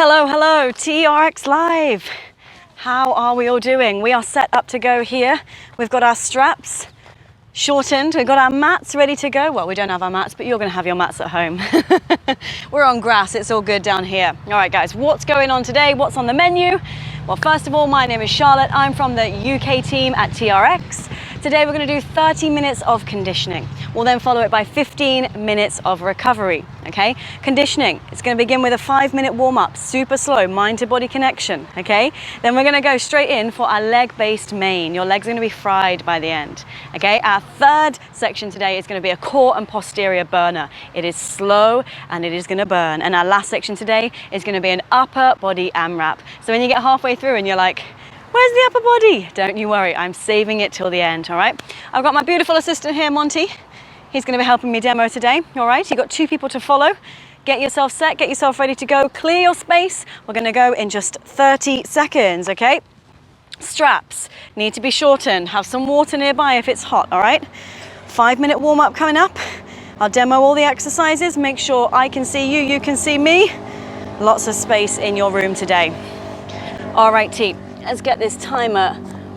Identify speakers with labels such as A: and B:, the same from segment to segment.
A: Hello, hello, TRX Live. How are we all doing? We are set up to go here. We've got our straps shortened. We've got our mats ready to go. Well, we don't have our mats, but you're gonna have your mats at home. We're on grass, it's all good down here. All right, guys, what's going on today? What's on the menu? Well, first of all, my name is Charlotte. I'm from the UK team at TRX. Today, we're gonna do 30 minutes of conditioning. We'll then follow it by 15 minutes of recovery, okay? Conditioning, it's gonna begin with a 5-minute warm-up, super slow, mind to body connection, okay? Then we're gonna go straight in for our leg-based main. Your legs are gonna be fried by the end, okay? Our third section today is gonna be a core and posterior burner. It is slow and it is gonna burn. And our last section today is gonna be an upper body AMRAP. So when you get halfway through and you're like, where's the upper body? Don't you worry, I'm saving it till the end, all right? I've got my beautiful assistant here, Monty. He's gonna be helping me demo today, all right? You've got 2 people to follow. Get yourself set, get yourself ready to go. Clear your space. We're gonna go in just 30 seconds, okay? Straps need to be shortened. Have some water nearby if it's hot, all right? 5-minute warm-up coming up. I'll demo all the exercises. Make sure I can see you, you can see me. Lots of space in your room today. All right, team. Let's get this timer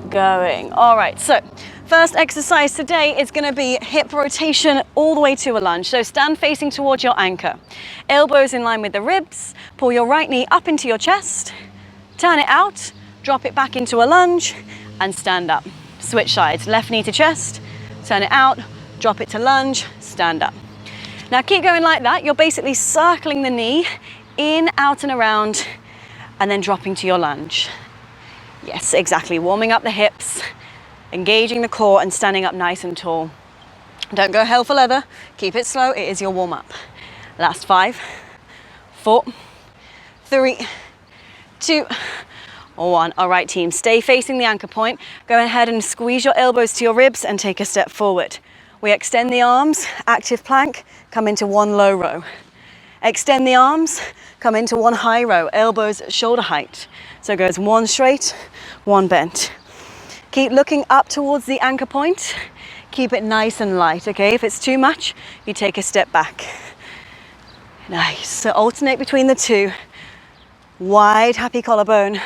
A: going. All right, so first exercise today is gonna be hip rotation all the way to a lunge. So stand facing towards your anchor. Elbows in line with the ribs. Pull your right knee up into your chest. Turn it out, drop it back into a lunge and stand up. Switch sides, left knee to chest, turn it out, drop it to lunge, stand up. Now keep going like that. You're basically circling the knee in, out and around and then dropping to your lunge. Yes, exactly, warming up the hips, engaging the core and standing up nice and tall. Don't go hell for leather, keep it slow, it is your warm up. Last 5, 4, 3, 2, 1. All right, team, stay facing the anchor point. Go ahead and squeeze your elbows to your ribs and take a step forward. We extend the arms, active plank, come into 1 low row. Extend the arms, come into 1 high row, elbows shoulder height. So it goes 1 straight, 1 bent. Keep looking up towards the anchor point. Keep it nice and light, okay? If it's too much, you take a step back. Nice, so alternate between the 2. Wide, happy collarbone.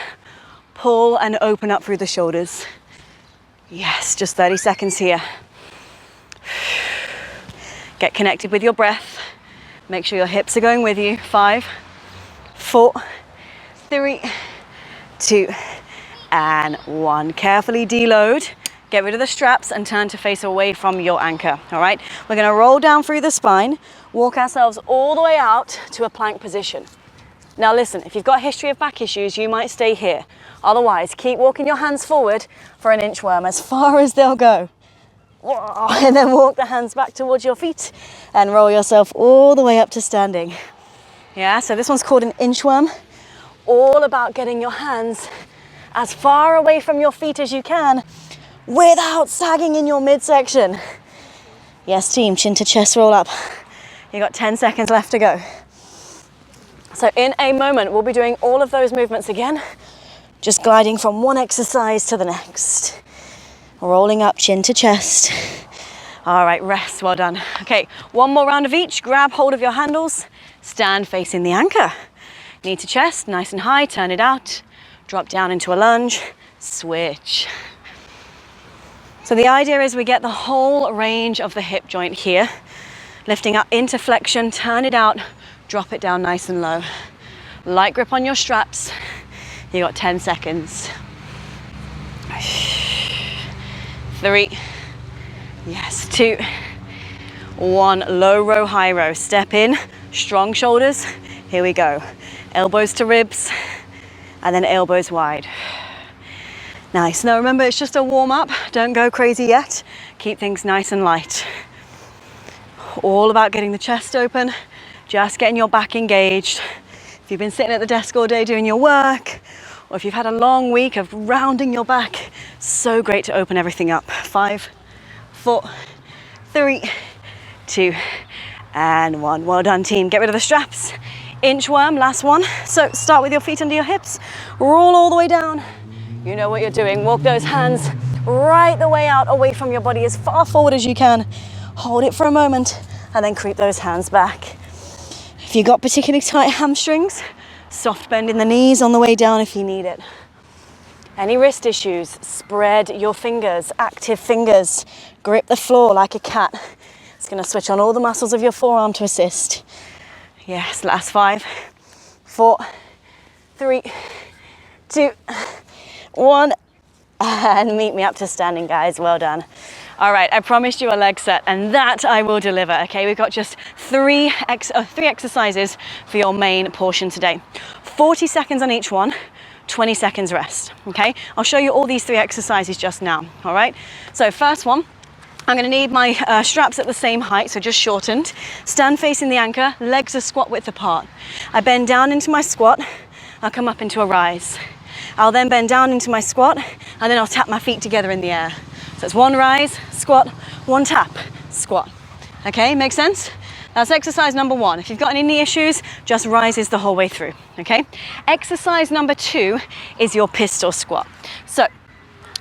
A: Pull and open up through the shoulders. Yes, just 30 seconds here. Get connected with your breath. Make sure your hips are going with you. 5, 4, 3, 2, and 1. Carefully deload. Get rid of the straps and turn to face away from your anchor, all right? We're gonna roll down through the spine, walk ourselves all the way out to a plank position. Now listen, if you've got a history of back issues, you might stay here. Otherwise, keep walking your hands forward for an inchworm as far as they'll go. And then walk the hands back towards your feet and roll yourself all the way up to standing. Yeah, so this one's called an inchworm. All about getting your hands as far away from your feet as you can without sagging in your midsection. Yes, team, chin to chest roll up. You got 10 seconds left to go. So in a moment, we'll be doing all of those movements again, just gliding from one exercise to the next. Rolling up, chin to chest. All right, rest, well done. Okay, 1 more round of each. Grab hold of your handles, stand facing the anchor. Knee to chest, nice and high, turn it out. Drop down into a lunge, switch. So the idea is we get the whole range of the hip joint here. Lifting up into flexion, turn it out, drop it down nice and low. Light grip on your straps. You got 10 seconds. 3, yes, 2, 1, low row, high row. Step in, strong shoulders. Here we go. Elbows to ribs, and then elbows wide. Nice. Now remember, it's just a warm up. Don't go crazy yet. Keep things nice and light. All about getting the chest open, just getting your back engaged. If you've been sitting at the desk all day doing your work, or if you've had a long week of rounding your back, so great to open everything up. 5, 4, 3, 2, and 1. Well done, team. Get rid of the straps. Inchworm, last one. So start with your feet under your hips, roll all the way down. You know what you're doing. Walk those hands right the way out, away from your body, as far forward as you can. Hold it for a moment, and then creep those hands back. If you've got particularly tight hamstrings, Soft bend in the knees on the way down if you need it. Any wrist issues, spread your fingers, active fingers. Grip the floor like a cat. It's going to switch on all the muscles of your forearm to assist. Yes, last 5, 4, 3, 2, 1. And meet me up to standing, guys. Well done. All right, I promised you a leg set, and that I will deliver, okay? We've got just three exercises for your main portion today. 40 seconds on each one, 20 seconds rest, okay? I'll show you all these 3 exercises just now, all right? So first one, I'm gonna need my straps at the same height, so just shortened. Stand facing the anchor, legs are squat width apart. I bend down into my squat, I'll come up into a rise. I'll then bend down into my squat, and then I'll tap my feet together in the air. So it's 1 rise, squat, 1 tap, squat. Okay, makes sense? That's exercise number 1. If you've got any knee issues, just rises the whole way through, okay? Exercise number 2 is your pistol squat. So,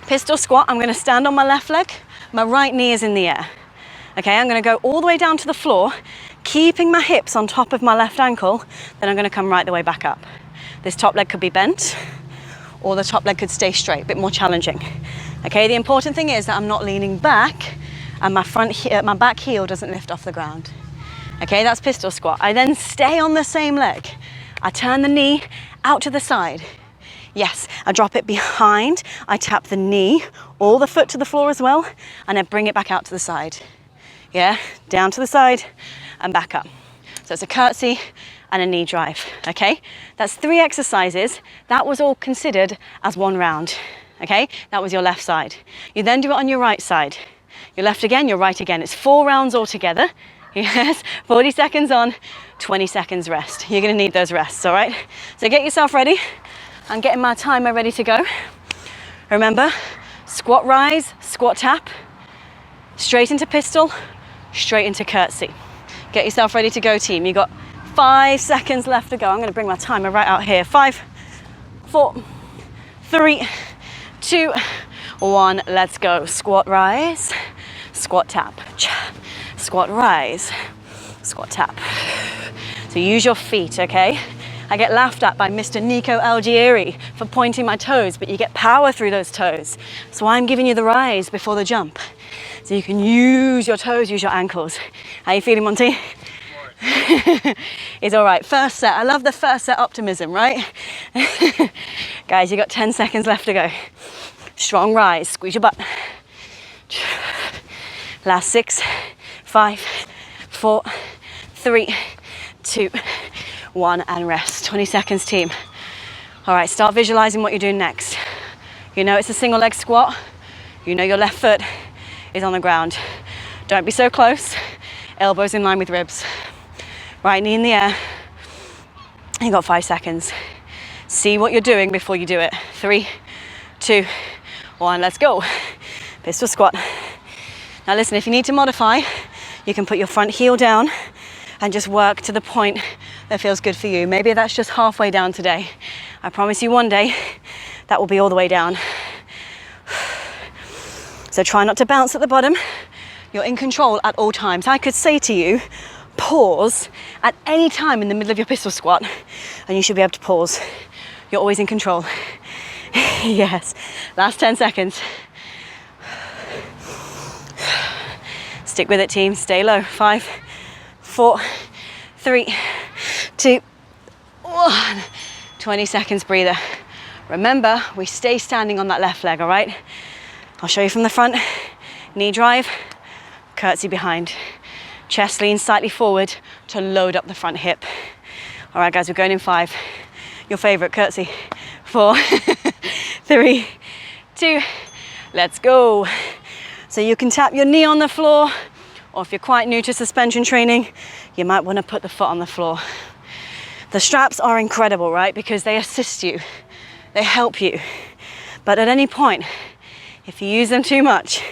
A: pistol squat, I'm gonna stand on my left leg, my right knee is in the air. Okay, I'm gonna go all the way down to the floor, keeping my hips on top of my left ankle, then I'm gonna come right the way back up. This top leg could be bent, or the top leg could stay straight, a bit more challenging. Okay, the important thing is that I'm not leaning back and my back heel doesn't lift off the ground. Okay, that's pistol squat. I then stay on the same leg. I turn the knee out to the side. Yes, I drop it behind. I tap the knee, all the foot to the floor as well, and then bring it back out to the side. Yeah, down to the side and back up. So it's a curtsey and a knee drive, okay? That's 3 exercises. That was all considered as 1 round, okay? That was your left side. You then do it on your right side. Your left again, your right again. It's 4 rounds altogether. Yes, 40 seconds on, 20 seconds rest. You're gonna need those rests, all right? So get yourself ready. I'm getting my timer ready to go. Remember, squat rise, squat tap, straight into pistol, straight into curtsey. Get yourself ready to go, team. You got 5 seconds left to go. I'm gonna bring my timer right out here. 5, 4, 3, 2, 1. Let's go. Squat rise, squat tap. Squat rise, squat tap. So use your feet, okay? I get laughed at by Mr. Nico Algieri for pointing my toes, but you get power through those toes. So I'm giving you the rise before the jump. So you can use your toes, use your ankles. How you feeling, Monty? It's all right. First set. I love the first set optimism, right? Guys, you got 10 seconds left to go. Strong rise. Squeeze your butt. Last 6, 5, 4, 3, 2, 1, and rest. 20 seconds, team. All right, start visualizing what you're doing next. You know it's a single leg squat. You know your left foot is on the ground. Don't be so close. Elbows in line with ribs. Right knee in the air. You got 5 seconds. See what you're doing before you do it. 3, 2, 1, let's go. Pistol squat. Now listen, if you need to modify, you can put your front heel down and just work to the point that feels good for you. Maybe that's just halfway down today. I promise you one day, that will be all the way down. So try not to bounce at the bottom. You're in control at all times. I could say to you, pause at any time in the middle of your pistol squat, and you should be able to pause. You're always in control. Yes, last 10 seconds. Stick with it, team. Stay low. 5, 4, 3, 2, 1. 20 seconds breather. Remember, we stay standing on that left leg, all right? I'll show you from the front. Knee drive, curtsey behind. Chest leans slightly forward to load up the front hip. All right, guys, we're going in 5. Your favorite curtsey. 4, 3, 2, let's go. So you can tap your knee on the floor, or if you're quite new to suspension training, you might want to put the foot on the floor. The straps are incredible, right? Because they assist you, they help you. But at any point, if you use them too much,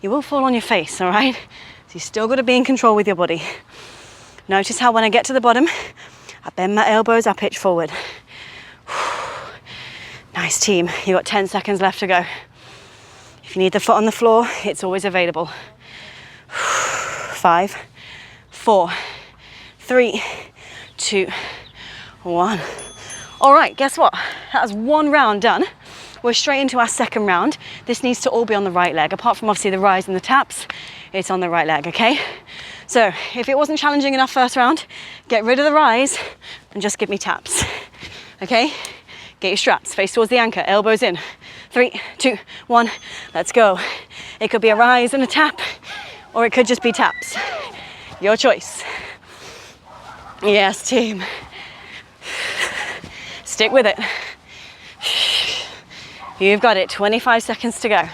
A: you will fall on your face, all right? So you still got to be in control with your body. Notice how when I get to the bottom, I bend my elbows, I pitch forward. Nice, team. You got 10 seconds left to go. If you need the foot on the floor, it's always available. 5, 4, 3, 2, 1. All right, guess what? That's one round done. We're straight into our second round. This needs to all be on the right leg. Apart from obviously the rise and the taps, it's on the right leg, okay? So if it wasn't challenging enough first round, get rid of the rise and just give me taps, okay? Get your straps, face towards the anchor, elbows in. 3, 2, 1, let's go. It could be a rise and a tap, or it could just be taps. Your choice. Yes, team. Stick with it. You've got it, 25 seconds to go.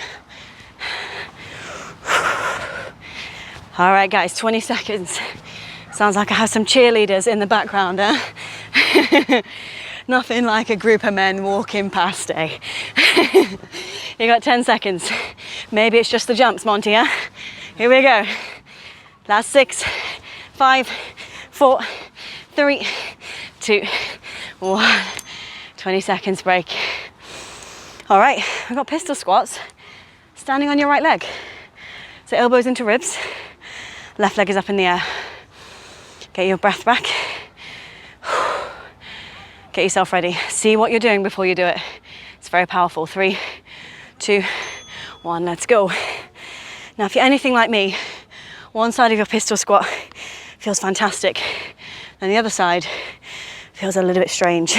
A: All right, guys, 20 seconds. Sounds like I have some cheerleaders in the background, huh? Nothing like a group of men walking past, eh? You got 10 seconds. Maybe it's just the jumps, Monty, huh? Here we go. Last 6, 5, 4, 3, 2, 1. 20 seconds break. All right, we've got pistol squats. Standing on your right leg. So elbows into ribs. Left leg is up in the air. Get your breath back. Get yourself ready. See what you're doing before you do it. It's very powerful. 3, 2, 1, let's go. Now, if you're anything like me, one side of your pistol squat feels fantastic, and the other side feels a little bit strange.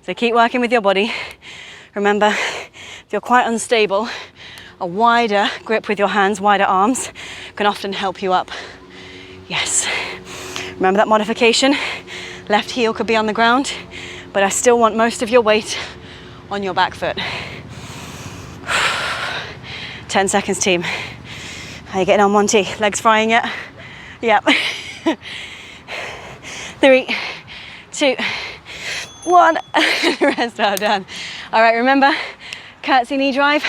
A: So keep working with your body. Remember, if you're quite unstable, a wider grip with your hands, wider arms, can often help you up. Yes. Remember that modification? Left heel could be on the ground, but I still want most of your weight on your back foot. 10 seconds, team. How you getting on, Monty? Legs frying yet? Yep. 3, 2, 1. Rest well done. All right, remember, curtsey knee drive.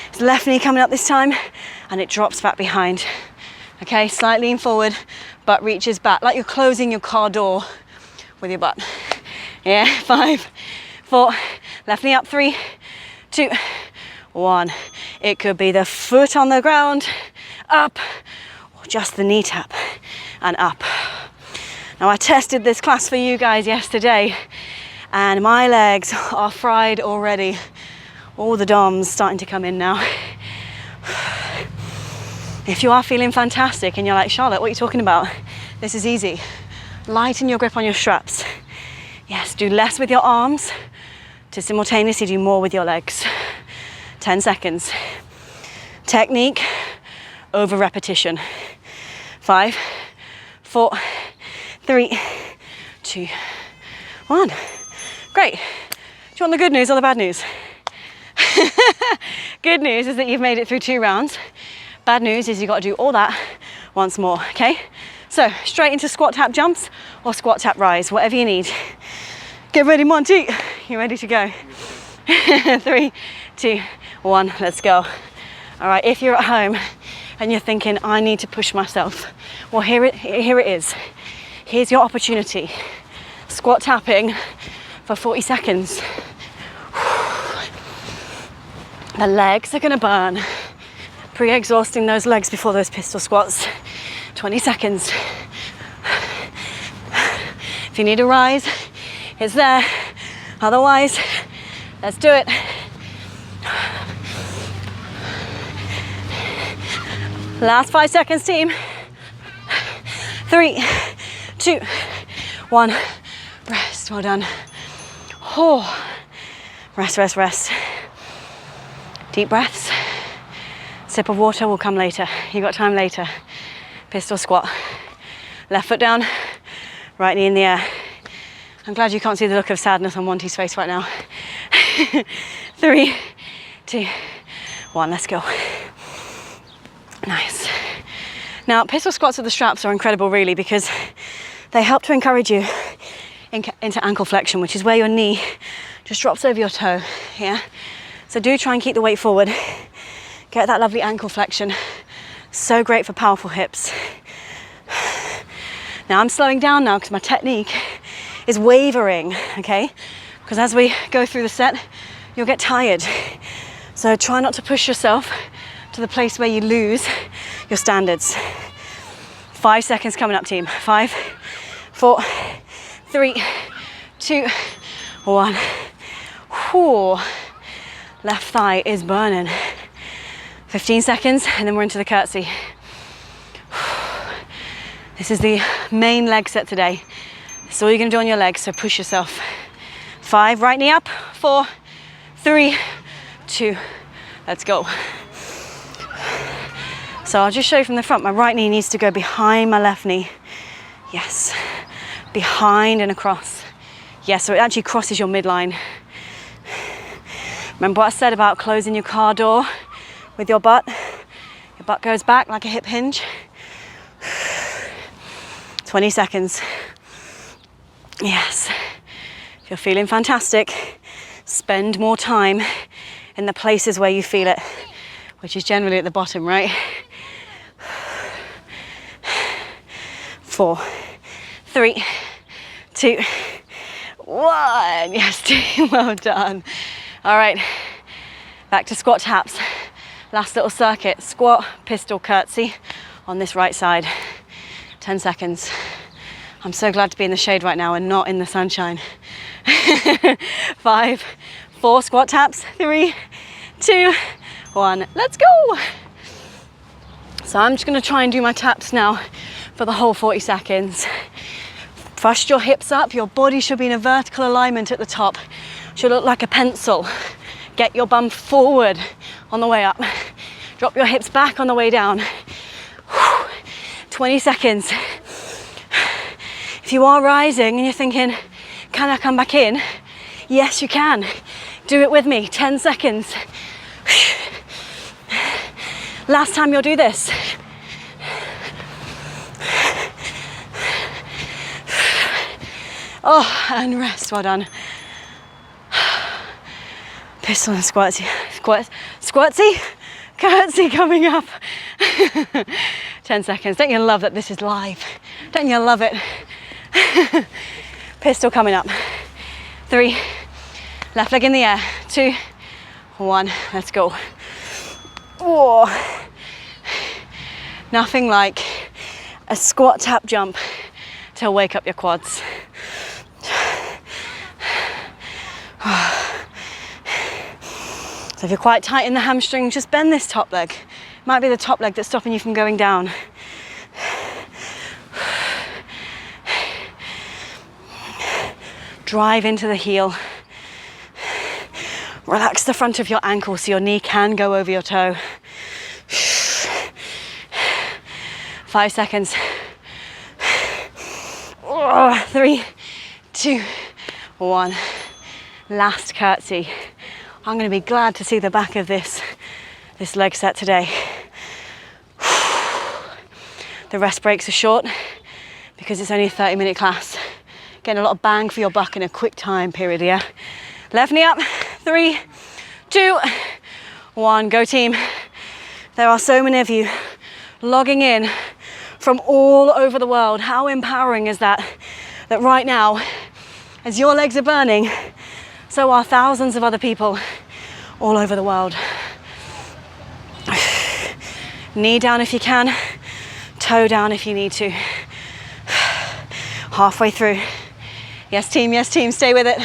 A: It's left knee coming up this time, and it drops back behind. Okay, slight lean forward, butt reaches back, like you're closing your car door with your butt. Yeah, 5, 4, left knee up, 3, 2, 1. It could be the foot on the ground, up, or just the knee tap and up. Now, I tested this class for you guys yesterday, and my legs are fried already. All the DOMs starting to come in now. If you are feeling fantastic and you're like, Charlotte, what are you talking about? This is easy. Lighten your grip on your straps. Yes, do less with your arms to simultaneously do more with your legs. 10 seconds. Technique over repetition. 5, 4, 3, 2, 1. Great. Do you want the good news or the bad news? Good news is that you've made it through 2 rounds. Bad news is you've got to do all that once more, okay? So straight into squat tap jumps or squat tap rise, whatever you need. Get ready, Monty. You ready to go? 3, 2, 1, let's go. All right, if you're at home and you're thinking, I need to push myself, well, here it is. Here's your opportunity. Squat tapping for 40 seconds. The legs are gonna burn. Pre-exhausting those legs before those pistol squats. 20 seconds. If you need a rise, it's there. Otherwise, let's do it. Last 5 seconds, team. 3, 2, 1. Rest, well done. Oh. Rest, rest, rest. Deep breaths. Sip of water will come later. You got time later. Pistol squat. Left foot down, right knee in the air. I'm glad you can't see the look of sadness on Monty's face right now. 3, 2, 1, let's go. Nice. Now, pistol squats with the straps are incredible really because they help to encourage you into ankle flexion, which is where your knee just drops over your toe, yeah? So do try and keep the weight forward. Get that lovely ankle flexion. So great for powerful hips. Now I'm slowing down now because my technique is wavering, okay? Because as we go through the set, you'll get tired. So try not to push yourself to the place where you lose your standards. 5 seconds coming up, team. 5, 4, 3, 2, 1. Whew. Left thigh is burning. 15 seconds and then we're into the curtsey. This is the main leg set today. That's all you're gonna do on your legs, so push yourself. 5, right knee up. 4, 3, 2, let's go. So I'll just show you from the front. My right knee needs to go behind my left knee. Yes, behind and across. Yes, so it actually crosses your midline. Remember what I said about closing your car door with your butt? Your butt goes back like a hip hinge. 20 seconds. Yes. If you're feeling fantastic, spend more time in the places where you feel it, which is generally at the bottom, right? 4, 3, 2, 1. Yes, team, well done. All right, back to squat taps. Last little circuit, squat, pistol, curtsey on this right side. 10 seconds. I'm so glad to be in the shade right now and not in the sunshine. 5, 4, squat taps. 3, 2, 1, let's go. So I'm just gonna try and do my taps now for the whole 40 seconds. Thrust your hips up, your body should be in a vertical alignment at the top. Should look like a pencil. Get your bum forward on the way up. Drop your hips back on the way down. 20 seconds. If you are rising and you're thinking, can I come back in? Yes, you can. Do it with me, 10 seconds. Last time you'll do this. Oh, and rest, well done. Pistol and squirtsy, squirtsy, curtsey coming up. 10 seconds. Don't you love that this is live? Don't you love it? Pistol coming up. 3, left leg in the air. 2, 1, let's go. Oh. Nothing like a squat tap jump to wake up your quads. So if you're quite tight in the hamstring, just bend this top leg. It might be the top leg that's stopping you from going down. Drive into the heel. Relax the front of your ankle so your knee can go over your toe. 5 seconds. 3, 2, 1. Last curtsey. I'm going to be glad to see the back of this leg set today. The rest breaks are short because it's only a 30-minute class. Getting a lot of bang for your buck in a quick time period here. Left knee up. 3, 2, 1. Go team. There are so many of you logging in from all over the world. How empowering is that? That right now, as your legs are burning, so are thousands of other people all over the world. Knee down if you can, toe down if you need to. Halfway through. Yes team, stay with it.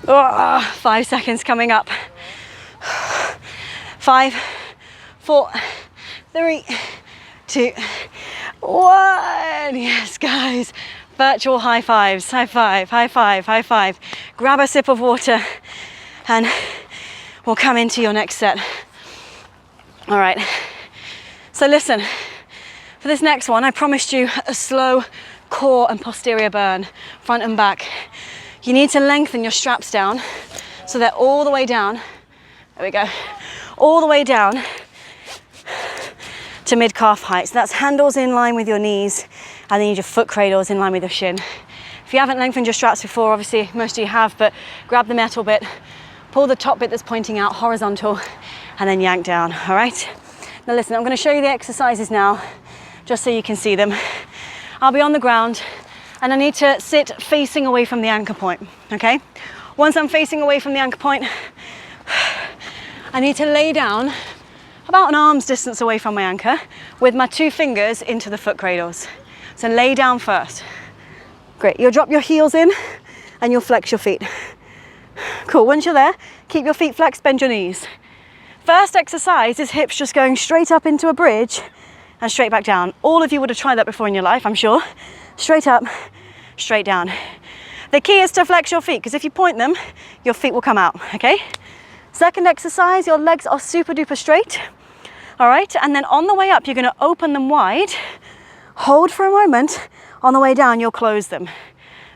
A: 5 seconds coming up. 5, 4, 3, 2, 1. Yes, guys. Virtual high fives. High five, high five, high five. Grab a sip of water and we'll come into your next set. All right. So listen, for this next one, I promised you a slow core and posterior burn, front and back. You need to lengthen your straps down so they're all the way down. There we go. All the way down to mid-calf height. So that's handles in line with your knees and then your foot cradles in line with your shin. If you haven't lengthened your straps before, obviously most of you have, but grab the metal bit, pull the top bit that's pointing out horizontal and then yank down, all right? Now listen, I'm gonna show you the exercises now just so you can see them. I'll be on the ground and I need to sit facing away from the anchor point, okay? Once I'm facing away from the anchor point, I need to lay down about an arm's distance away from my anchor with my 2 fingers into the foot cradles. So lay down first. Great, you'll drop your heels in and you'll flex your feet. Cool, once you're there, keep your feet flexed, bend your knees. First exercise is hips just going straight up into a bridge and straight back down. All of you would have tried that before in your life, I'm sure. Straight up, straight down. The key is to flex your feet, because if you point them, your feet will come out, okay? Second exercise, your legs are super duper straight. All right, and then on the way up, you're gonna open them wide, hold for a moment. On the way down, you'll close them.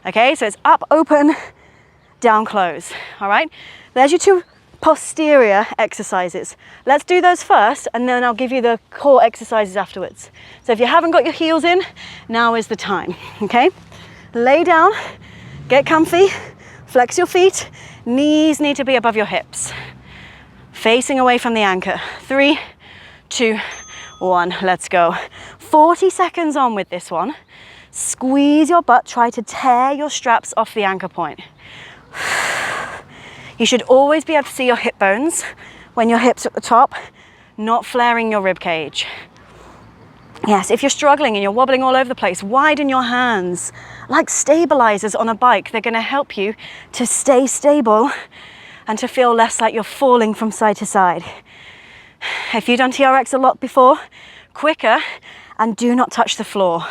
A: Okay, so it's up, open, down, close. All right, there's your two posterior exercises. Let's do those first, and then I'll give you the core exercises afterwards. So if you haven't got your heels in, now is the time, okay? Lay down, get comfy, flex your feet, knees need to be above your hips. Facing away from the anchor. 3, 2, 1, let's go. 40 seconds on with this one. Squeeze your butt, try to tear your straps off the anchor point. You should always be able to see your hip bones when your hips are at the top, not flaring your rib cage. Yes, if you're struggling and you're wobbling all over the place, widen your hands like stabilizers on a bike. They're going to help you to stay stable and to feel less like you're falling from side to side. If you've done TRX a lot before, quicker, and do not touch the floor.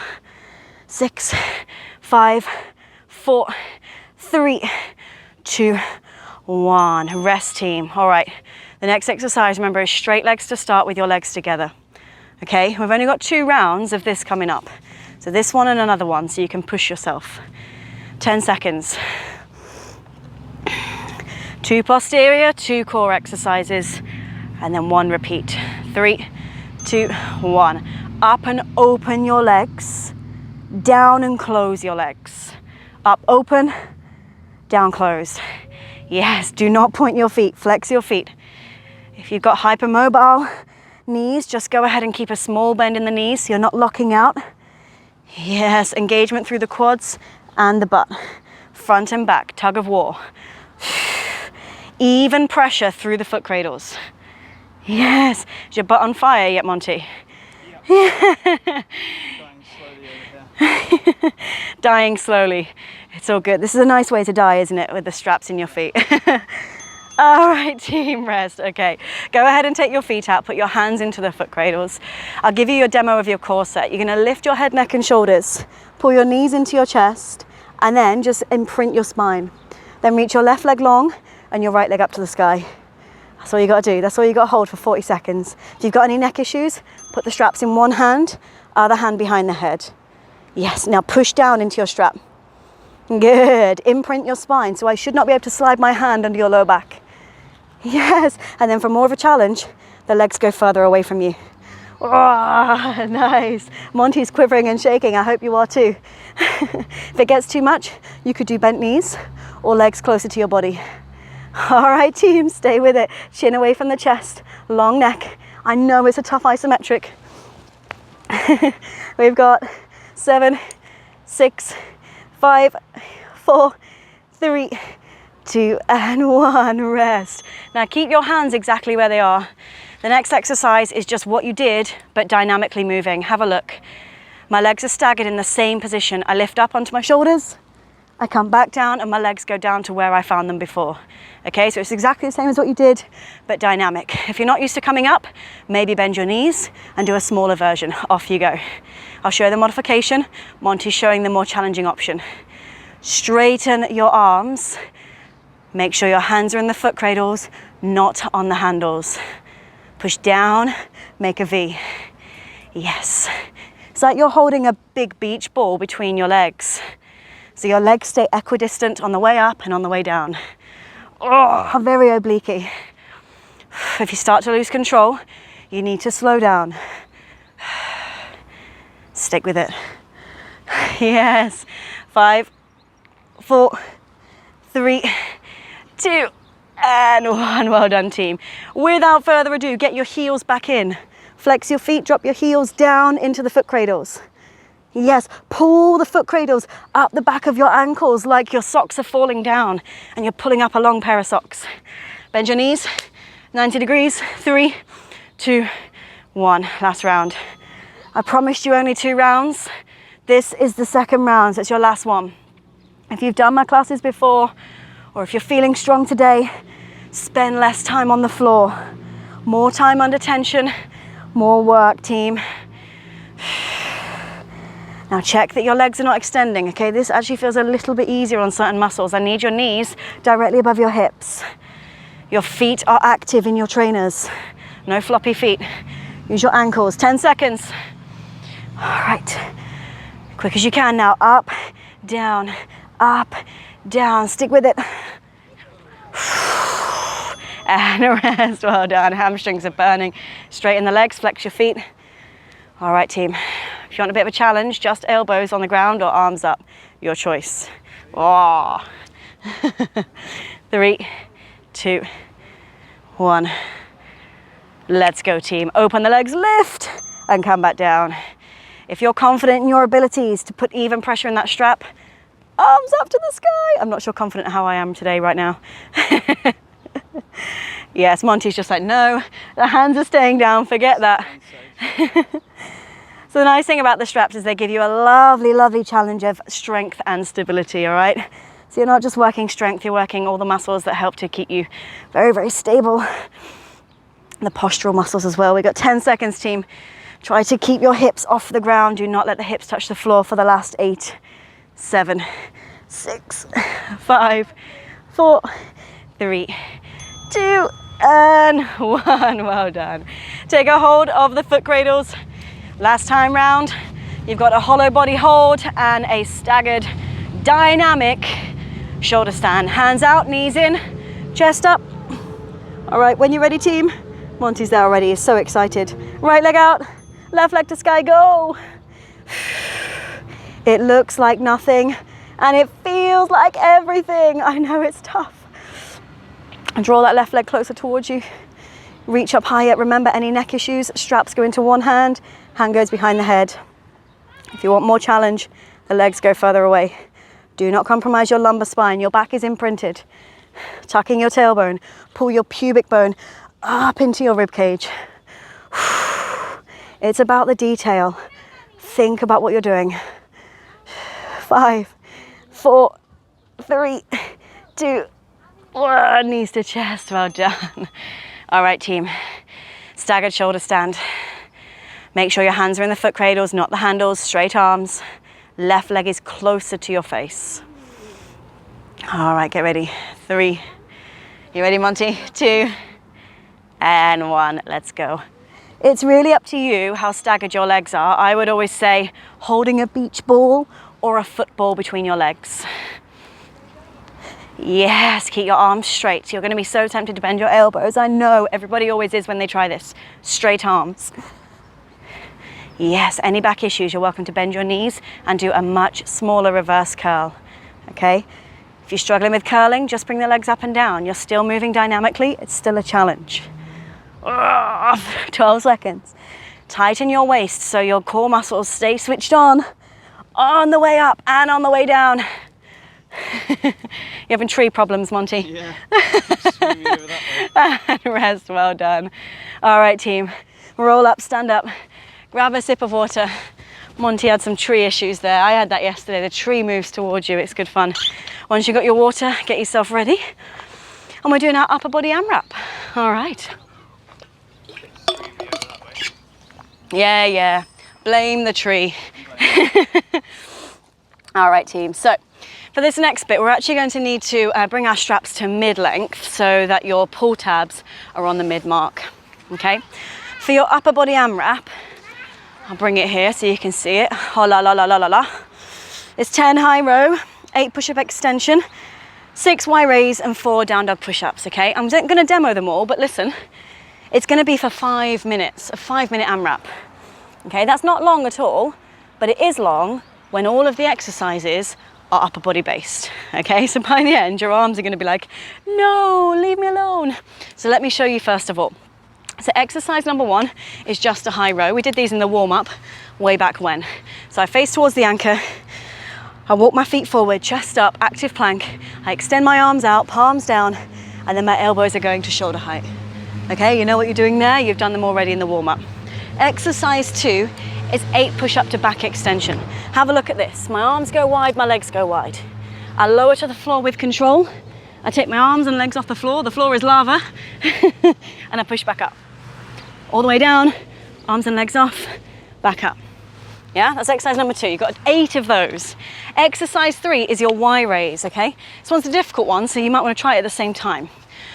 A: 6, 5, 4, 3, 2, 1. Rest, team. All right, the next exercise, remember, is straight legs to start with your legs together. Okay, we've only got 2 rounds of this coming up. So this one and another one, so you can push yourself. 10 seconds. 2 posterior, 2 core exercises, and then 1 repeat. 3, 2, 1. Up and open your legs. Down and close your legs. Up, open, down, close. Yes, do not point your feet, flex your feet. If you've got hypermobile knees, just go ahead and keep a small bend in the knees so you're not locking out. Yes, engagement through the quads and the butt. Front and back, tug of war. Even pressure through the foot cradles. Yes, is your butt on fire yet, Monty? Yeah. Dying slowly. It's all good. This is a nice way to die, isn't it? With the straps in your feet. All right, team, rest. Okay, go ahead and take your feet out. Put your hands into the foot cradles. I'll give you your demo of your core set. You're going to lift your head, neck, and shoulders. Pull your knees into your chest, and then just imprint your spine. Then reach your left leg long and your right leg up to the sky. That's all you got to do. That's all you got to hold for 40 seconds. If you've got any neck issues, put the straps in one hand, other hand behind the head. Yes, now push down into your strap. Good. Imprint your spine. So I should not be able to slide my hand under your low back. Yes. And then for more of a challenge, the legs go further away from you. Oh, nice. Monty's quivering and shaking. I hope you are too. If it gets too much, you could do bent knees or legs closer to your body. All right, team, stay with it. Chin away from the chest, long neck. I know it's a tough isometric. We've got 7, 6, 5, 4, 3, 2, and 1. Rest. Now keep your hands exactly where they are. The next exercise is just what you did, but dynamically moving. Have a look. My legs are staggered in the same position. I lift up onto my shoulders, I come back down, and my legs go down to where I found them before. Okay, so it's exactly the same as what you did, but dynamic. If you're not used to coming up, maybe bend your knees and do a smaller version. Off you go. I'll show you the modification. Monty's showing the more challenging option. Straighten your arms. Make sure your hands are in the foot cradles, not on the handles. Push down, make a V. Yes. It's like you're holding a big beach ball between your legs. So your legs stay equidistant on the way up and on the way down. Oh, very obliquey. If you start to lose control, you need to slow down. Stick with it. Yes. 5, 4, 3, 2, and 1. Well done, team. Without further ado, get your heels back in. Flex your feet, drop your heels down into the foot cradles. Yes, pull the foot cradles up the back of your ankles like your socks are falling down and you're pulling up a long pair of socks. Bend your knees, 90 degrees, 3, 2, 1. Last round. I promised you only 2 rounds. This is the second round, so it's your last one. If you've done my classes before, or if you're feeling strong today, spend less time on the floor. More time under tension, more work, team. Now check that your legs are not extending, okay? This actually feels a little bit easier on certain muscles. I need your knees directly above your hips. Your feet are active in your trainers. No floppy feet. Use your ankles, 10 seconds. All right, quick as you can now. Up, down, stick with it. And rest, well done. Hamstrings are burning. Straighten the legs, flex your feet. All right, team. If you want a bit of a challenge, just elbows on the ground or arms up, your choice. Oh. 3, 2, 1. Let's go, team. Open the legs, lift, and come back down. If you're confident in your abilities to put even pressure in that strap, arms up to the sky. I'm not sure confident how I am today right now. Yes, Monty's just like, no, the hands are staying down, forget that. So the nice thing about the straps is they give you a lovely, lovely challenge of strength and stability, all right? So you're not just working strength, you're working all the muscles that help to keep you very, very stable. The postural muscles as well. We've got 10 seconds, team. Try to keep your hips off the ground. Do not let the hips touch the floor for the last 8, 7, 6, 5, 4, 3, 2, and 1. Well done. Take a hold of the foot cradles. Last time round, you've got a hollow body hold and a staggered dynamic shoulder stand. Hands out, knees in, chest up. All right, when you're ready, team. Monty's there already, he's so excited. Right leg out, left leg to sky, go. It looks like nothing and it feels like everything. I know it's tough. And draw that left leg closer towards you. Reach up higher. Remember, any neck issues, straps go into one hand, hand goes behind the head. If you want more challenge, the legs go further away. Do not compromise your lumbar spine. Your back is imprinted. Tucking your tailbone, pull your pubic bone up into your rib cage. It's about the detail. Think about what you're doing. 5, 4, 3, 2, 1. Knees to chest. Well done. All right, team. Staggered shoulder stand. Make sure your hands are in the foot cradles, not the handles. Straight arms. Left leg is closer to your face. All right, get ready. 3. You ready, Monty? 2, and 1. Let's go. It's really up to you how staggered your legs are. I would always say holding a beach ball or a football between your legs. Yes, keep your arms straight. You're going to be so tempted to bend your elbows. I know everybody always is when they try this. Straight arms. Yes, any back issues, you're welcome to bend your knees and do a much smaller reverse curl. Okay? If you're struggling with curling, just bring the legs up and down. You're still moving dynamically. It's still a challenge. 12 seconds. Tighten your waist so your core muscles stay switched on the way up and on the way down. You having tree problems, Monty?
B: Yeah. Swinging over that way.
A: And rest, well done. All right, team. Roll up, stand up, grab a sip of water. Monty had some tree issues there. I had that yesterday. The tree moves towards you. It's good fun. Once you've got your water, get yourself ready. And we're doing our upper body AMRAP. All right. Yeah. Blame the tree. All right, team. So for this next bit, we're actually going to need to bring our straps to mid-length so that your pull tabs are on the mid-mark, okay? For your upper body AMRAP, I'll bring it here so you can see it. Oh, la, la, la, la, la, la. It's 10 high row, 8 push-up extension, 6 Y raise, and 4 down dog push-ups, okay? I'm going to demo them all, but listen, it's going to be for 5 minutes, a 5-minute AMRAP, okay? That's not long at all, but it is long when all of the exercises are upper body based, okay? So by the end, your arms are going to be like, no, leave me alone. So let me show you first of all. So exercise number 1 is just a high row. We did these in the warm-up way back when. So I face towards the anchor, I walk my feet forward, chest up, active plank. I extend my arms out, palms down, and then my elbows are going to shoulder height. Okay, you know what you're doing there? You've done them already in the warm-up. Exercise 2 is 8 push-up to back extension. Have a look at this. My arms go wide, my legs go wide. I lower to the floor with control. I take my arms and legs off the floor is lava, and I push back up. All the way down, arms and legs off, back up. Yeah, that's exercise number 2. You've got 8 of those. Exercise 3 is your Y raise, okay? This one's a difficult one, so you might want to try it at the same time.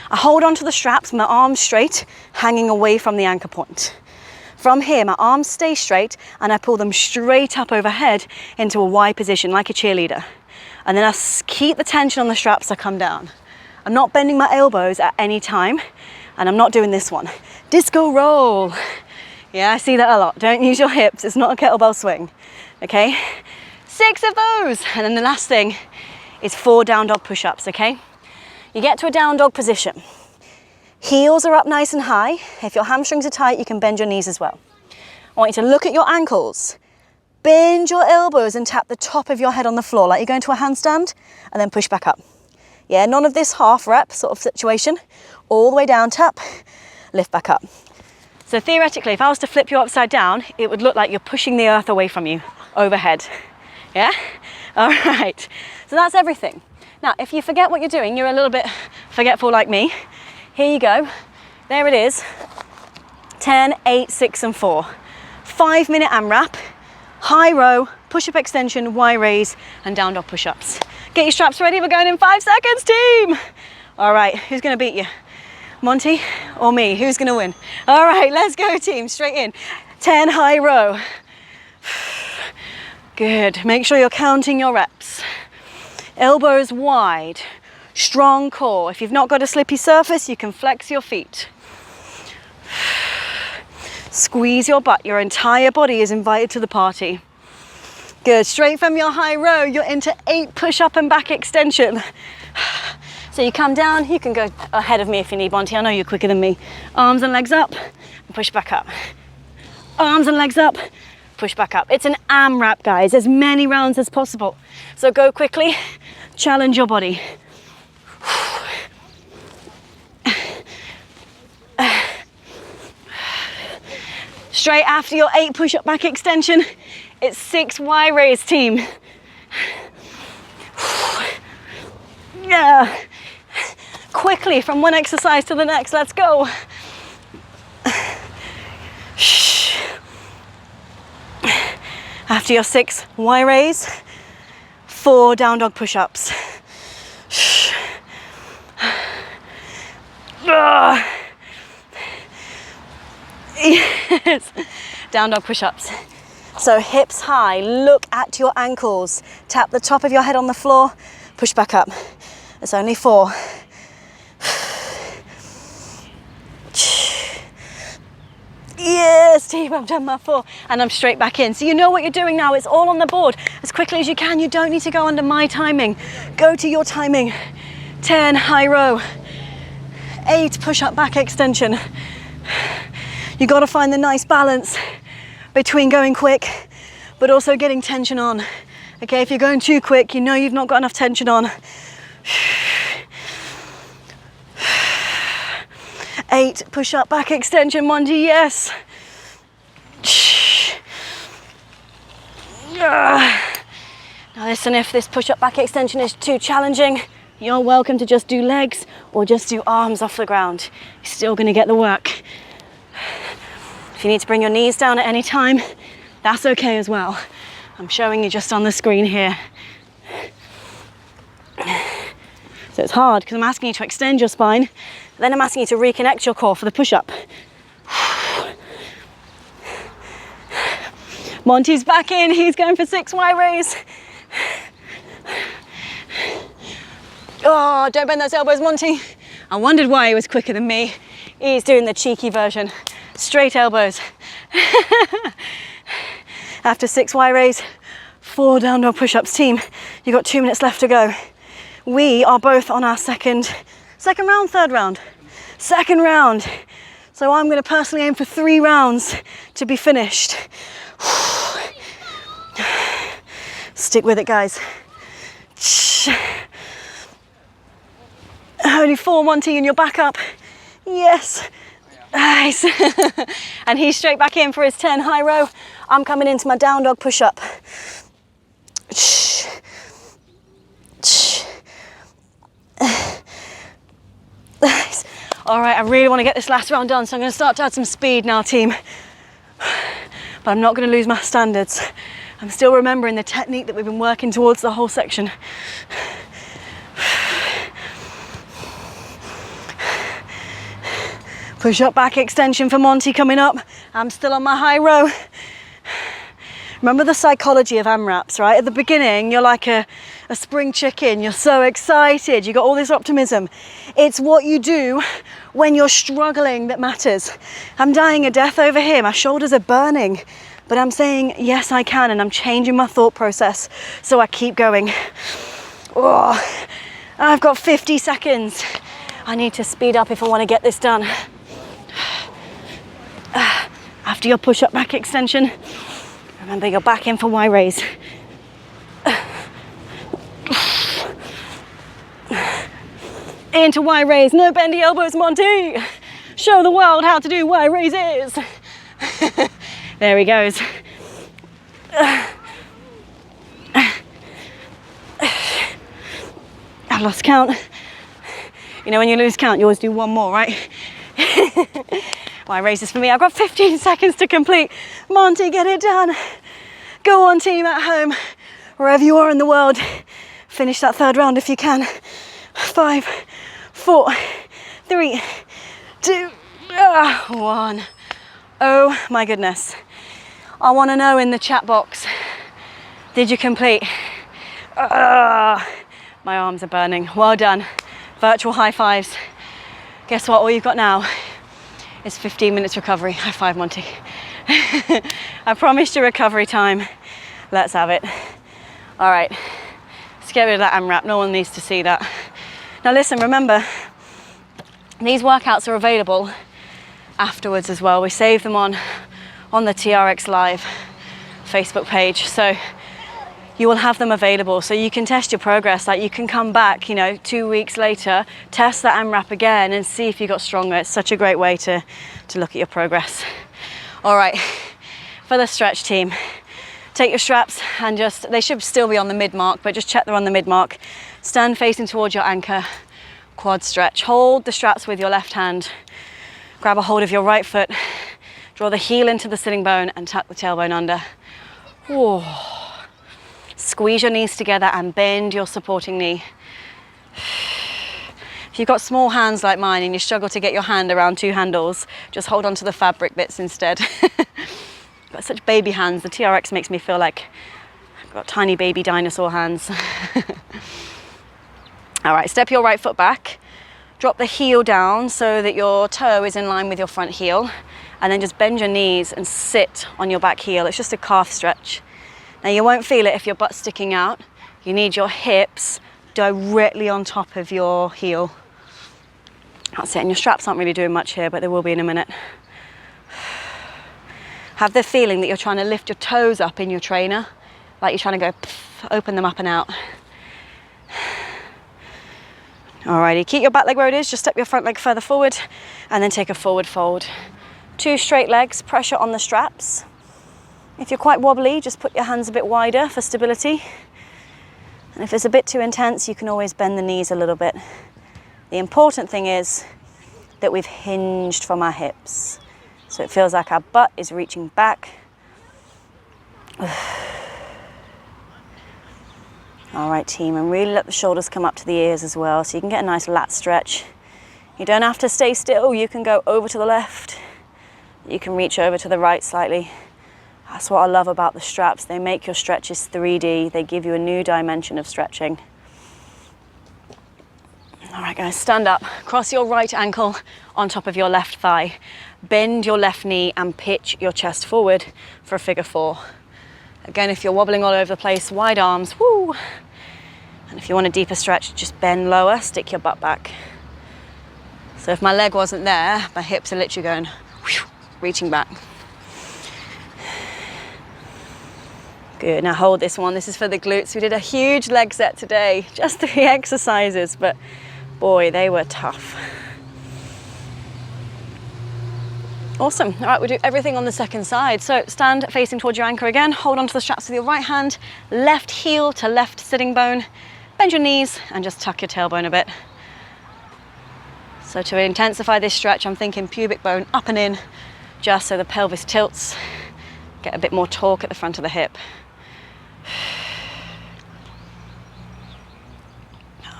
A: I hold onto the straps, my arms straight, hanging away from the anchor point. From here, my arms stay straight, and I pull them straight up overhead into a Y position, like a cheerleader. And then I keep the tension on the straps to come down. I'm not bending my elbows at any time, and I'm not doing this one. Disco roll. Yeah, I see that a lot. Don't use your hips. It's not a kettlebell swing. Okay? 6 of those. And then the last thing is 4 down dog push-ups, okay? You get to a down dog position. Heels are up nice and high. If your hamstrings are tight, you can bend your knees as well. I want you to look at your ankles. Bend your elbows and tap the top of your head on the floor like you're going to a handstand, and then push back up. Yeah, none of this half rep sort of situation. All the way down, tap, lift back up. So theoretically, if I was to flip you upside down, it would look like you're pushing the earth away from you, overhead. Yeah? All right. So that's everything. Now, if you forget what you're doing, you're a little bit forgetful like me. Here you go. There it is. 10, 8, 6, and 4. 5-minute AMRAP, high row, push-up extension, Y raise, and down dog push-ups. Get your straps ready. We're going in 5 seconds, team. All right, who's going to beat you? Monty or me? Who's going to win? All right, let's go, team. Straight in. 10 high row. Good. Make sure you're counting your reps. Elbows wide. Strong core. If you've not got a slippy surface, you can flex your feet. Squeeze your butt. Your entire body is invited to the party. Good. Straight from your high row, you're into 8 push-up and back extension. So you come down, you can go ahead of me if you need, Monty. I know you're quicker than me. Arms and legs up, and push back up. Arms and legs up, push back up. It's an AMRAP, guys. As many rounds as possible. So go quickly, challenge your body. Straight after your 8 push-up back extension, it's 6 Y raise, team. Yeah. Quickly from one exercise to the next, let's go. After your 6 Y raise, 4 down dog push-ups. Yes, down dog push-ups. So hips high, look at your ankles, tap the top of your head on the floor, push back up. It's only 4. Yes, team, I've done my 4 and I'm straight back in. So you know what you're doing now. It's all on the board as quickly as you can. You don't need to go under my timing. Go to your timing. 10 high row, 8 push-up back extension. You got to find the nice balance between going quick but also getting tension on. Okay, if you're going too quick, you know you've not got enough tension on. 8 push-up back extension, Monty, yes. Now listen, if this push-up back extension is too challenging, you're welcome to just do legs or just do arms off the ground. You're still going to get the work. If you need to bring your knees down at any time, that's okay as well. I'm showing you just on the screen here. So it's hard because I'm asking you to extend your spine, then I'm asking you to reconnect your core for the push-up. Monty's back in, he's going for 6 Y raise. Oh, don't bend those elbows, Monty. I wondered why he was quicker than me. He's doing the cheeky version. Straight elbows. After 6 Y raise, 4 down dog push-ups, team. You've got 2 minutes left to go. We are both on our second round, third round? Second round. So I'm going to personally aim for 3 rounds to be finished. Stick with it, guys. Only 4, Monty, and you're back up. Yes. Nice. And he's straight back in for his 10 high row. I'm coming into my down dog push-up. All right, I really want to get this last round done, so I'm going to start to add some speed now, team. But I'm not going to lose my standards. I'm still remembering the technique that we've been working towards the whole section. Push up back extension for Monty coming up. I'm still on my high row. Remember the psychology of AMRAPs, right? At the beginning, you're like a spring chicken. You're so excited. You got all this optimism. It's what you do when you're struggling that matters. I'm dying a death over here. My shoulders are burning, but I'm saying, yes, I can. And I'm changing my thought process. So I keep going. Oh, I've got 50 seconds. I need to speed up if I want to get this done. After your push-up back extension, remember you're back in for Y raise. Into Y raise, no bendy elbows, Monty. Show the world how to do Y raises. There he goes. I've lost count. You know when you lose count, you always do one more, right? Y raises for me. I've got 15 seconds to complete. Monty, get it done. Go on, team at home, wherever you are in the world. Finish that third round if you can. 5, 4, 3, 2, 1. Oh my goodness. I want to know in the chat box, did you complete? My arms are burning. Well done. Virtual high fives. Guess what? All you've got now is 15 minutes recovery. High five, Monty. I promised you recovery time. Let's have it. All right, let's get rid of that AMRAP. No one needs to see that. Now listen, remember, these workouts are available afterwards as well. We save them on the TRX Live Facebook page. So you will have them available so you can test your progress. Like you can come back, 2 weeks later, test that AMRAP again and see if you got stronger. It's such a great way to look at your progress. All right, for the stretch team, take your straps and they should still be on the mid mark, but just check they're on the mid mark. Stand facing towards your anchor, quad stretch. Hold the straps with your left hand. Grab a hold of your right foot. Draw the heel into the sitting bone and tuck the tailbone under. Whoa. Squeeze your knees together and bend your supporting knee. If you've got small hands like mine and you struggle to get your hand around two handles, just hold on to the fabric bits instead. I've got such baby hands. The TRX makes me feel like I've got tiny baby dinosaur hands. All right, step your right foot back. Drop the heel down so that your toe is in line with your front heel. And then just bend your knees and sit on your back heel. It's just a calf stretch. Now you won't feel it if your butt's sticking out. You need your hips directly on top of your heel. That's it, and your straps aren't really doing much here, but they will be in a minute. Have the feeling that you're trying to lift your toes up in your trainer, like you're trying to go, open them up and out. Alrighty, keep your back leg where it is, just step your front leg further forward, and then take a forward fold. 2 straight legs, pressure on the straps. If you're quite wobbly, just put your hands a bit wider for stability. And if it's a bit too intense, you can always bend the knees a little bit. The important thing is that we've hinged from our hips. So it feels like our butt is reaching back. All right, team, and really let the shoulders come up to the ears as well, so you can get a nice lat stretch. You don't have to stay still. You can go over to the left. You can reach over to the right slightly. That's what I love about the straps. They make your stretches 3D. They give you a new dimension of stretching. All right, guys, stand up. Cross your right ankle on top of your left thigh. Bend your left knee and pitch your chest forward for a figure 4. Again, if you're wobbling all over the place, wide arms, woo. And if you want a deeper stretch, just bend lower, stick your butt back. So if my leg wasn't there, my hips are literally going, whew, reaching back. Good, now hold this one. This is for the glutes. We did a huge leg set today, just 3 exercises, but boy, they were tough. Awesome. All right, we'll do everything on the second side. So stand facing towards your anchor again, hold on to the straps with your right hand, left heel to left sitting bone, bend your knees and just tuck your tailbone a bit. So to intensify this stretch, I'm thinking pubic bone up and in, just so the pelvis tilts, get a bit more torque at the front of the hip.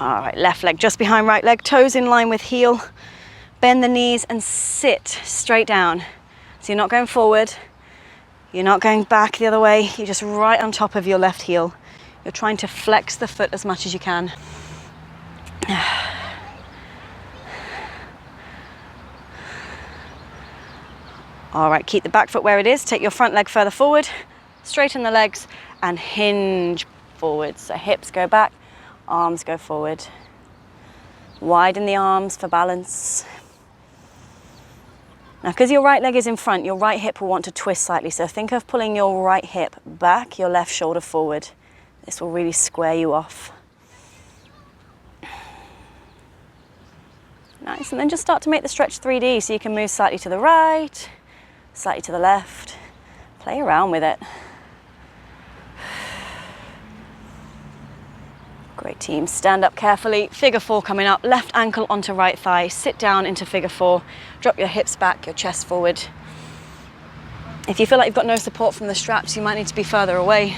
A: All right, left leg just behind right leg, toes in line with heel. Bend the knees and sit straight down. So you're not going forward, you're not going back the other way, you're just right on top of your left heel. You're trying to flex the foot as much as you can. All right, keep the back foot where it is, take your front leg further forward, straighten the legs and hinge forward. So hips go back, arms go forward. Widen the arms for balance. Now, because your right leg is in front, your right hip will want to twist slightly. So think of pulling your right hip back, your left shoulder forward. This will really square you off. Nice, and then just start to make the stretch 3D. So you can move slightly to the right, slightly to the left. Play around with it. Great, team. Stand up carefully. Figure 4 coming up. Left ankle onto right thigh. Sit down into figure 4. Drop your hips back, your chest forward. If you feel like you've got no support from the straps, you might need to be further away.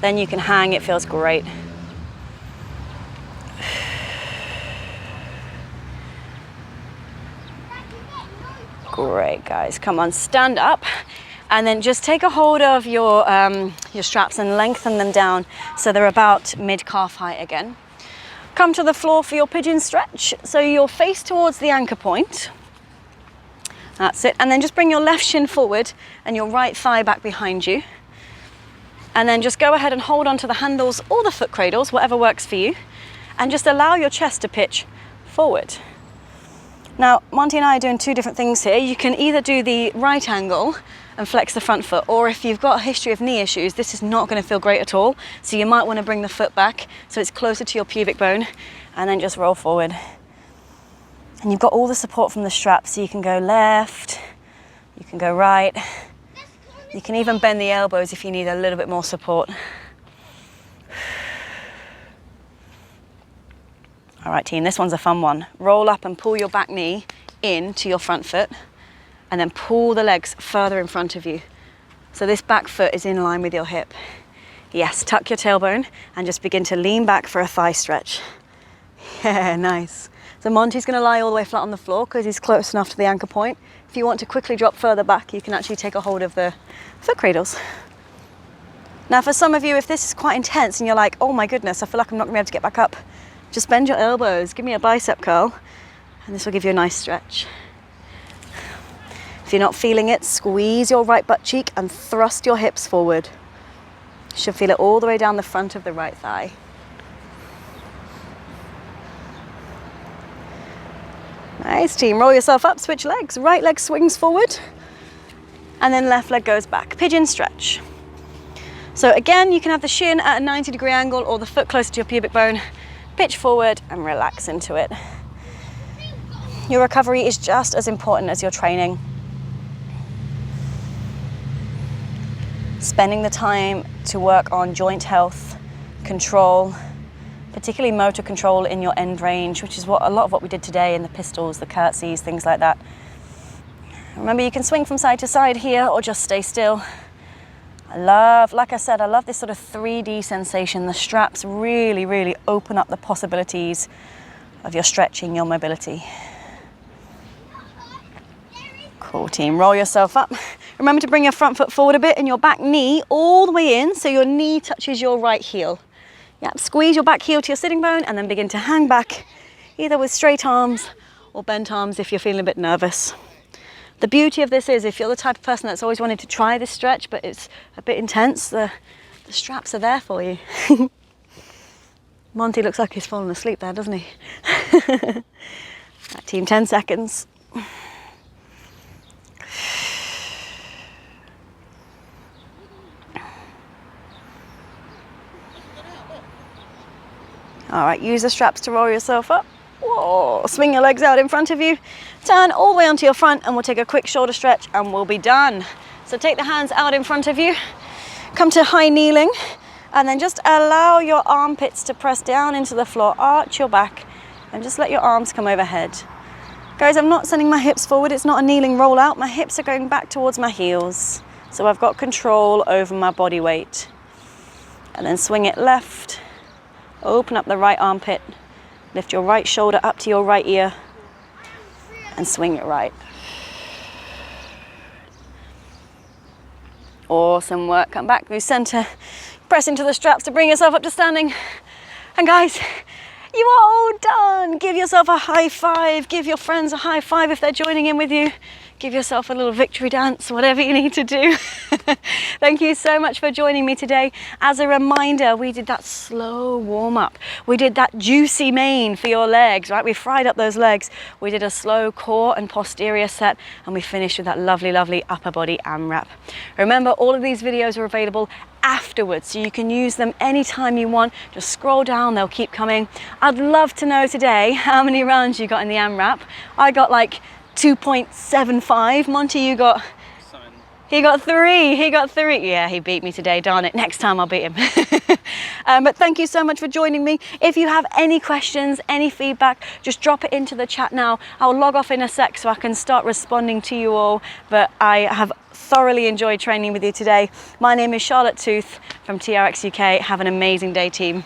A: Then you can hang. It feels great. Great, guys. Come on, stand up. And then just take a hold of your straps and lengthen them down so they're about mid-calf height again. Come to the floor for your pigeon stretch. So your face towards the anchor point. That's it. And then just bring your left shin forward and your right thigh back behind you. And then just go ahead and hold on to the handles or the foot cradles, whatever works for you. And just allow your chest to pitch forward. Now, Monty and I are doing 2 different things here. You can either do the right angle and flex the front foot, or if you've got a history of knee issues, this is not going to feel great at all. So you might want to bring the foot back so it's closer to your pubic bone and then just roll forward. And you've got all the support from the straps, so you can go left, you can go right. You can even bend the elbows if you need a little bit more support. All right, team, this one's a fun one. Roll up and pull your back knee into your front foot and then pull the legs further in front of you. So this back foot is in line with your hip. Yes, tuck your tailbone and just begin to lean back for a thigh stretch. Yeah, nice. So Monty's gonna lie all the way flat on the floor because he's close enough to the anchor point. If you want to quickly drop further back, you can actually take a hold of the foot cradles. Now for some of you, if this is quite intense and you're like, oh my goodness, I feel like I'm not gonna be able to get back up, just bend your elbows, give me a bicep curl, and this will give you a nice stretch. If you're not feeling it, squeeze your right butt cheek and thrust your hips forward. You should feel it all the way down the front of the right thigh. Nice, team. Roll yourself up, switch legs. Right leg swings forward, and then left leg goes back. Pigeon stretch. So again, you can have the shin at a 90-degree angle or the foot closer to your pubic bone. Pitch forward and relax into it. Your recovery is just as important as your training. Spending the time to work on joint health, control, particularly motor control in your end range, which is what a lot of what we did today in the pistols, the curtseys, things like that. Remember, you can swing from side to side here or just stay still. Like I said, I love this sort of 3D sensation. The straps really, really open up the possibilities of your stretching, your mobility. Cool, team. Roll yourself up. Remember to bring your front foot forward a bit and your back knee all the way in so your knee touches your right heel. Yep, squeeze your back heel to your sitting bone and then begin to hang back, either with straight arms or bent arms if you're feeling a bit nervous. The beauty of this is if you're the type of person that's always wanted to try this stretch but it's a bit intense, the straps are there for you. Monty looks like he's fallen asleep there, doesn't he? Right, team, 10 seconds. All right, use the straps to roll yourself up. Whoa, swing your legs out in front of you, turn all the way onto your front, and we'll take a quick shoulder stretch and we'll be done. So take the hands out in front of you, come to high kneeling, and then just allow your armpits to press down into the floor, arch your back, and just let your arms come overhead. Guys, I'm not sending my hips forward, it's not a kneeling roll out, my hips are going back towards my heels. So I've got control over my body weight. And then swing it left, open up the right armpit, lift your right shoulder up to your right ear, and swing it right. Awesome work, come back through center, press into the straps to bring yourself up to standing. And guys, you are all done. Give yourself a high five, give your friends a high five if they're joining in with you. Give yourself a little victory dance, whatever you need to do. Thank you so much for joining me today. As a reminder, we did that slow warm up. We did that juicy main for your legs, right? We fried up those legs. We did a slow core and posterior set, and we finished with that lovely, lovely upper body AMRAP. Remember, all of these videos are available afterwards, so you can use them anytime you want. Just scroll down, they'll keep coming. I'd love to know today how many rounds you got in the AMRAP. I got like 2.75. Monty, you got? He got three. Yeah, he beat me today, darn it. Next time I'll beat him. But thank you so much for joining me. If you have any questions, any feedback, just drop it into the chat now. I'll log off in a sec so I can start responding to you all. But I have thoroughly enjoyed training with you today. My name is Charlotte Tooth from TRX UK. Have an amazing day, team.